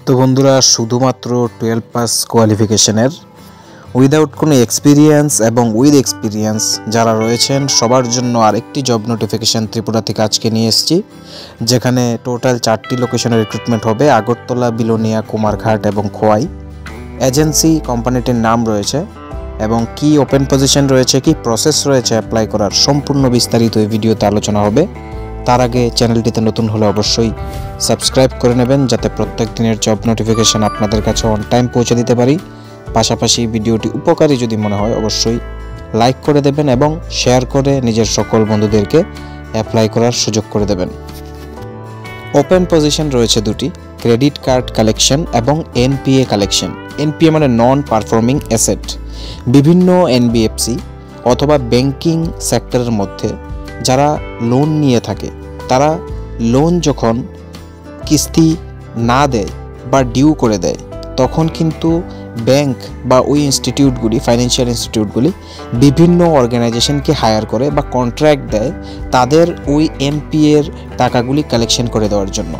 তো বন্ধুরা, শুধুমাত্র 12 পাস কোয়ালিফিকেশনের উইদাউট কোনো এক্সপিরিয়েন্স এবং উইথ এক্সপিরিয়েন্স যারা রয়েছেন সবার জন্য আরেকটি জব নোটিফিকেশান ত্রিপুরা থেকে আজকে নিয়ে এসেছি, যেখানে টোটাল 4টি লোকেশনে রিক্রুটমেন্ট হবে: আগরতলা, বিলোনিয়া, কুমারঘাট এবং খোয়াই। এজেন্সি কোম্পানিটির নাম রয়েছে এবং কি ওপেন পজিশন রয়েছে, কি প্রসেস রয়েছে অ্যাপ্লাই করার, সম্পূর্ণ বিস্তারিত এই ভিডিওতে আলোচনা হবে। তার আগে চ্যানেলটিতে নতুন হলে অবশ্যই সাবস্ক্রাইব করে নেবেন, যাতে প্রত্যেক দিনের জব নোটিফিকেশান আপনাদের কাছে অন টাইম পৌঁছে দিতে পারি। পাশাপাশি ভিডিওটি উপকারী যদি মনে হয় অবশ্যই লাইক করে দেবেন এবং শেয়ার করে নিজের সকল বন্ধুদেরকে অ্যাপ্লাই করার সুযোগ করে দেবেন। ওপেন পজিশন রয়েছে দুটি: ক্রেডিট কার্ড কালেকশন এবং এনপিএ কালেকশন। এনপিএ মানে নন পারফর্মিং অ্যাসেট। বিভিন্ন এনবিএফসি অথবা ব্যাংকিং সেক্টরের মধ্যে যারা লোন নিয়ে থাকে, তারা লোন যখন কিস্তি না দেয় বা ডিউ করে দেয়, তখন কিন্তু ব্যাংক বা ওই ইনস্টিটিউটগুলি, ফাইন্যান্সিয়াল ইনস্টিটিউটগুলি বিভিন্ন অর্গানাইজেশনকে হায়ার করে বা কন্ট্রাক্ট দেয় তাদের ওই এনপিএর টাকাগুলি কালেকশন করে দেওয়ার জন্য।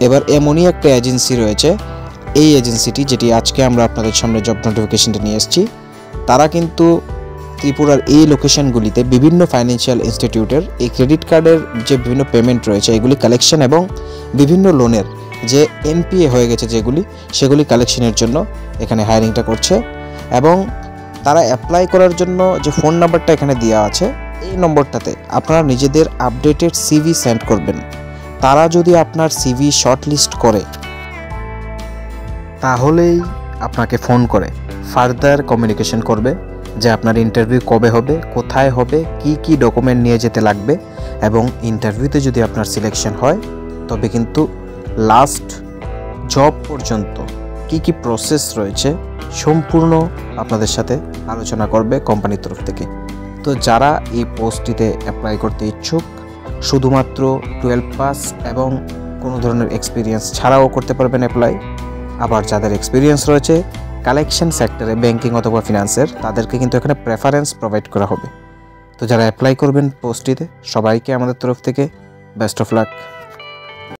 এবার এমনই একটা এজেন্সি রয়েছে, এই এজেন্সিটি যেটি আজকে আমরা আপনাদের সামনে জব নোটিফিকেশনটা নিয়ে এসেছি, তারা কিন্তু ত্রিপুরার এই লোকেশনগুলিতে বিভিন্ন ফাইন্যান্সিয়াল ইনস্টিটিউটের এই ক্রেডিট কার্ডের যে বিভিন্ন পেমেন্ট রয়েছে এগুলি কালেকশন এবং বিভিন্ন লোনের যে এনপিএ হয়ে গেছে যেগুলি, সেগুলি কালেকশনের জন্য এখানে হায়ারিংটা করছে। এবং তারা অ্যাপ্লাই করার জন্য যে ফোন নাম্বারটা এখানে দেওয়া আছে, এই নম্বরটাতে আপনারা নিজেদের আপডেটেড সিভি সেন্ড করবেন। তারা যদি আপনার সিভি শর্টলিস্ট করে, তাহলেই আপনাকে ফোন করে ফার্দার কমিউনিকেশন করবে যে আপনার ইন্টারভিউ কবে হবে, কোথায় হবে, কি কি ডকুমেন্ট নিয়ে যেতে লাগবে। এবং ইন্টারভিউতে যদি আপনার সিলেকশন হয়, তবে কিন্তু লাস্ট জব পর্যন্ত কি কি প্রসেস রয়েছে সম্পূর্ণ আপনাদের সাথে আলোচনা করবে কোম্পানির তরফ থেকে। তো যারা এই পোস্টটিতে অ্যাপ্লাই করতে ইচ্ছুক, শুধুমাত্র 12 পাস এবং কোনো ধরনের এক্সপিরিয়েন্স ছাড়াও করতে পারবেন অ্যাপ্লাই। আবার যাদের এক্সপিরিয়েন্স রয়েছে কালেকশন সেক্টরে, ব্যাংকিং অথবা ফিনান্সের, তাদেরকে কিন্তু এখানে প্রেফারেন্স প্রোভাইড করা হবে। তো যারা অ্যাপ্লাই করবেন পোস্টটিতে, সবাইকে আমাদের তরফ থেকে বেস্ট অফ লাক।